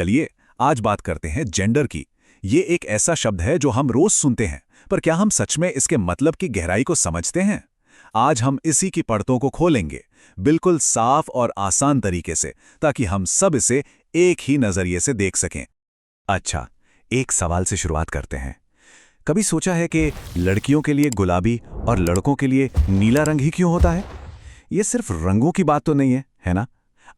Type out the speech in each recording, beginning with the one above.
चलिए आज बात करते हैं जेंडर की। ये एक ऐसा शब्द है जो हम रोज सुनते हैं, पर क्या हम सच में इसके मतलब की गहराई को समझते हैं? आज हम इसी की परतों को खोलेंगे, बिल्कुल साफ और आसान तरीके से, ताकि हम सब इसे एक ही नजरिए से देख सकें। अच्छा, एक सवाल से शुरुआत करते हैं। कभी सोचा है कि लड़कियों के लिए गुलाबी और लड़कों के लिए नीला रंग ही क्यों होता है? ये सिर्फ रंगों की बात तो नहीं है ना?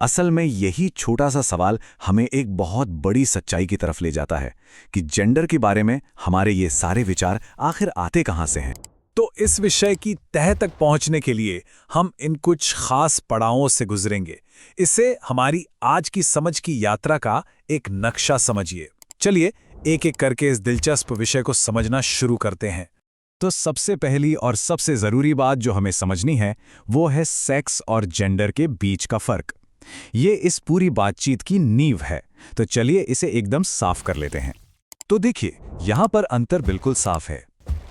असल में यही छोटा सा सवाल हमें एक बहुत बड़ी सच्चाई की तरफ ले जाता है कि जेंडर के बारे में हमारे ये सारे विचार आखिर आते कहां से हैं। तो इस विषय की तह तक पहुंचने के लिए हम इन कुछ खास पड़ावों से गुजरेंगे। इससे हमारी आज की समझ की यात्रा का एक नक्शा समझिए। चलिए एक एक करके इस दिलचस्प विषय को समझना शुरू करते हैं। तो सबसे पहली और सबसे जरूरी बात जो हमें समझनी है वो है सेक्स और जेंडर के बीच का फर्क। ये इस पूरी बातचीत की नींव है, तो चलिए इसे एकदम साफ कर लेते हैं। तो देखिए, यहां पर अंतर बिल्कुल साफ है।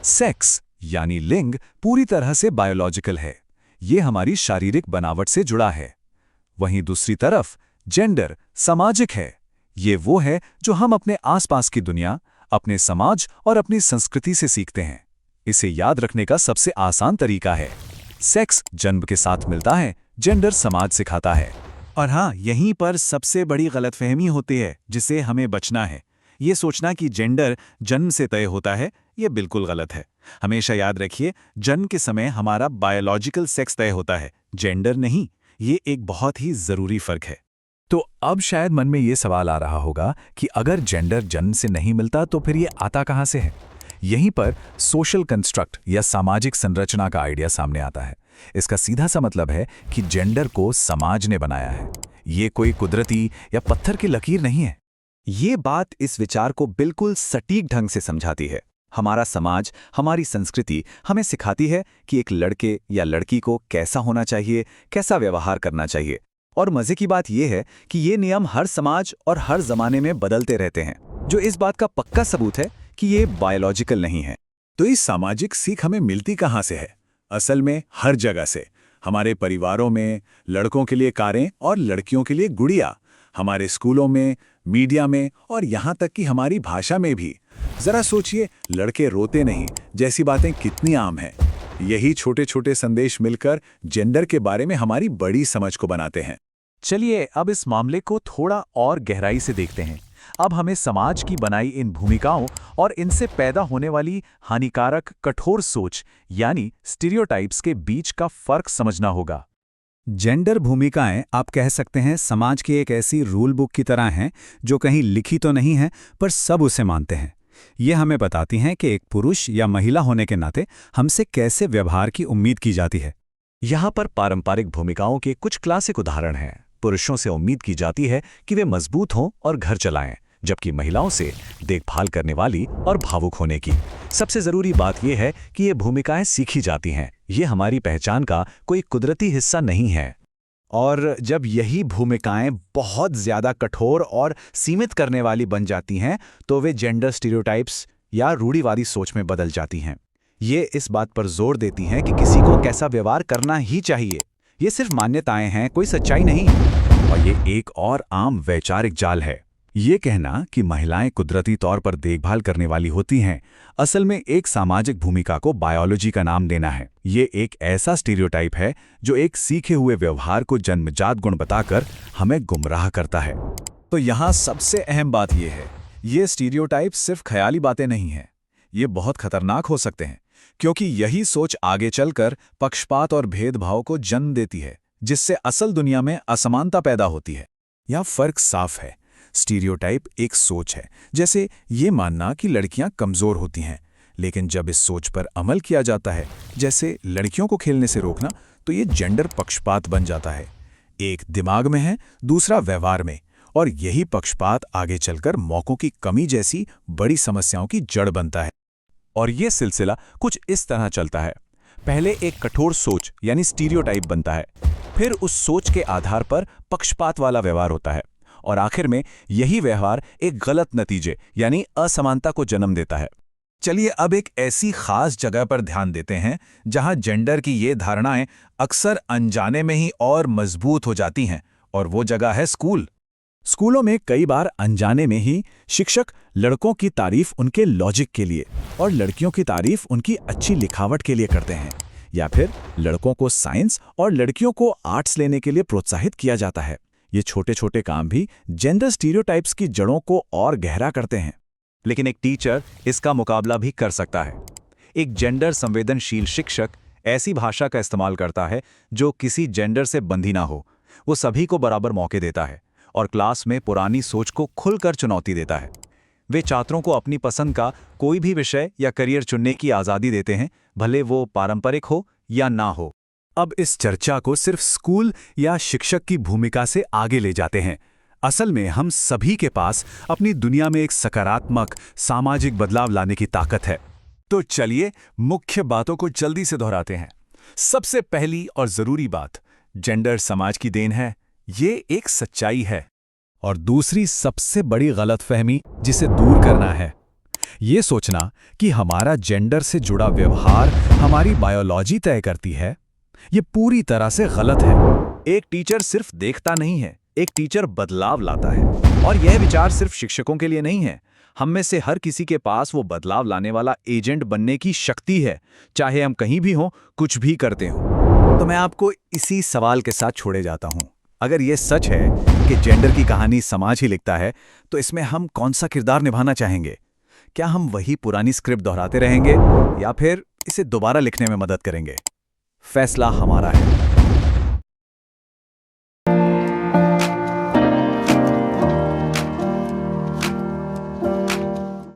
सेक्स यानी लिंग पूरी तरह से बायोलॉजिकल है, ये हमारी शारीरिक बनावट से जुड़ा है। वहीं दूसरी तरफ जेंडर सामाजिक है, ये वो है जो हम अपने आसपास की दुनिया, अपने समाज और अपनी संस्कृति से सीखते हैं। इसे याद रखने का सबसे आसान तरीका है, सेक्स जन्म के साथ मिलता है, जेंडर समाज सिखाता है। और हाँ, यहीं पर सबसे बड़ी गलतफहमी होती है जिसे हमें बचना है। ये सोचना कि जेंडर जन्म से तय होता है, ये बिल्कुल गलत है। हमेशा याद रखिए, जन्म के समय हमारा बायोलॉजिकल सेक्स तय होता है, जेंडर नहीं। ये एक बहुत ही जरूरी फर्क है। तो अब शायद मन में ये सवाल आ रहा होगा कि अगर जेंडर जन्म से नहीं मिलता तो फिर ये आता कहाँ से है? यहीं पर सोशल कंस्ट्रक्ट या सामाजिक संरचना का आइडिया सामने आता है। इसका सीधा सा मतलब है कि जेंडर को समाज ने बनाया है, ये कोई कुदरती या पत्थर की लकीर नहीं है। ये बात इस विचार को बिल्कुल सटीक ढंग से समझाती है। हमारा समाज, हमारी संस्कृति हमें सिखाती है कि एक लड़के या लड़की को कैसा होना चाहिए, कैसा व्यवहार करना चाहिए। और मजे की बात यह है कि ये नियम हर समाज और हर जमाने में बदलते रहते हैं, जो इस बात का पक्का सबूत है कि ये बायोलॉजिकल नहीं है। तो इस सामाजिक सीख हमें मिलती कहाँ से है? असल में हर जगह से। हमारे परिवारों में लड़कों के लिए कारें और लड़कियों के लिए गुड़िया, हमारे स्कूलों में, मीडिया में और यहाँ तक कि हमारी भाषा में भी। जरा सोचिए, लड़के रोते नहीं जैसी बातें कितनी आम हैं। यही छोटे छोटे संदेश मिलकर जेंडर के बारे में हमारी बड़ी समझ को बनाते हैं। चलिए अब इस मामले को थोड़ा और गहराई से देखते हैं। अब हमें समाज की बनाई इन भूमिकाओं और इनसे पैदा होने वाली हानिकारक कठोर सोच यानी स्टीरियोटाइप्स के बीच का फर्क समझना होगा। जेंडर भूमिकाएं आप कह सकते हैं समाज की एक ऐसी रूल बुक की तरह हैं जो कहीं लिखी तो नहीं है, पर सब उसे मानते हैं। ये हमें बताती हैं कि एक पुरुष या महिला होने के नाते हमसे कैसे व्यवहार की उम्मीद की जाती है। यहाँ पर पारंपरिक भूमिकाओं के कुछ क्लासिक उदाहरण हैं। पुरुषों से उम्मीद की जाती है कि वे मजबूत हों और घर चलाएं, जबकि महिलाओं से देखभाल करने वाली और भावुक होने की। सबसे जरूरी बात यह है कि ये भूमिकाएं सीखी जाती हैं, ये हमारी पहचान का कोई कुदरती हिस्सा नहीं है। और जब यही भूमिकाएं बहुत ज्यादा कठोर और सीमित करने वाली बन जाती हैं, तो वे जेंडर स्टीरियोटाइप्स या रूढ़िवादी सोच में बदल जाती हैं। ये इस बात पर जोर देती हैं कि किसी को कैसा व्यवहार करना ही चाहिए। ये सिर्फ मान्यताएं हैं, कोई सच्चाई नहीं। और ये एक और आम वैचारिक जाल है, ये कहना कि महिलाएं कुदरती तौर पर देखभाल करने वाली होती हैं, असल में एक सामाजिक भूमिका को बायोलॉजी का नाम देना है। ये एक ऐसा स्टीरियोटाइप है जो एक सीखे हुए व्यवहार को जन्मजात गुण बताकर हमें गुमराह करता है। तो यहाँ सबसे अहम बात यह है, ये स्टीरियोटाइप सिर्फ ख्याली बातें नहीं हैं, ये बहुत खतरनाक हो सकते हैं, क्योंकि यही सोच आगे चलकर पक्षपात और भेदभाव को जन्म देती है, जिससे असल दुनिया में असमानता पैदा होती है। यह फर्क साफ है। स्टीरियोटाइप एक सोच है, जैसे ये मानना कि लड़कियां कमजोर होती हैं, लेकिन जब इस सोच पर अमल किया जाता है, जैसे लड़कियों को खेलने से रोकना, तो ये जेंडर पक्षपात बन जाता है। एक दिमाग में है, दूसरा व्यवहार में, और यही पक्षपात आगे चलकर मौकों की कमी जैसी बड़ी समस्याओं की जड़ बनता है। और ये सिलसिला कुछ इस तरह चलता है। पहले एक कठोर सोच यानी स्टीरियोटाइप बनता है, फिर उस सोच के आधार पर पक्षपात वाला व्यवहार होता है, और आखिर में यही व्यवहार एक गलत नतीजे यानी असमानता को जन्म देता है। चलिए अब एक ऐसी खास जगह पर ध्यान देते हैं जहां जेंडर की ये धारणाएं अक्सर अनजाने में ही और मजबूत हो जाती हैं, और वो जगह है स्कूल। स्कूलों में कई बार अनजाने में ही शिक्षक लड़कों की तारीफ उनके लॉजिक के लिए और लड़कियों की तारीफ उनकी अच्छी लिखावट के लिए करते हैं, या फिर लड़कों को साइंस और लड़कियों को आर्ट्स लेने के लिए प्रोत्साहित किया जाता है। ये छोटे छोटे काम भी जेंडर स्टीरियोटाइप्स की जड़ों को और गहरा करते हैं। लेकिन एक टीचर इसका मुकाबला भी कर सकता है। एक जेंडर संवेदनशील शिक्षक ऐसी भाषा का इस्तेमाल करता है जो किसी जेंडर से बंधी ना हो। वो सभी को बराबर मौके देता है और क्लास में पुरानी सोच को खुलकर चुनौती देता है। वे छात्रों को अपनी पसंद का कोई भी विषय या करियर चुनने की आज़ादी देते हैं, भले वो पारंपरिक हो या ना हो। अब इस चर्चा को सिर्फ स्कूल या शिक्षक की भूमिका से आगे ले जाते हैं। असल में हम सभी के पास अपनी दुनिया में एक सकारात्मक सामाजिक बदलाव लाने की ताकत है। तो चलिए मुख्य बातों को जल्दी से दोहराते हैं। सबसे पहली और जरूरी बात, जेंडर समाज की देन है, ये एक सच्चाई है। और दूसरी सबसे बड़ी गलतफहमी जिसे दूर करना है, ये सोचना कि हमारा जेंडर से जुड़ा व्यवहार हमारी बायोलॉजी तय करती है, ये पूरी तरह से गलत है। एक टीचर सिर्फ देखता नहीं है, एक टीचर बदलाव लाता है। और यह विचार सिर्फ शिक्षकों के लिए नहीं है। हम में से हर किसी के पास वो बदलाव लाने वाला एजेंट बनने की शक्ति है, चाहे हम कहीं भी हों, कुछ भी करते हों। तो मैं आपको इसी सवाल के साथ छोड़े जाता हूं। अगर ये सच है कि जेंडर की कहानी समाज ही लिखता है, तो इसमें हम कौन सा किरदार निभाना चाहेंगे? क्या हम वही पुरानी स्क्रिप्ट दोहराते रहेंगे या फिर इसे दोबारा लिखने में मदद करेंगे? फैसला हमारा है।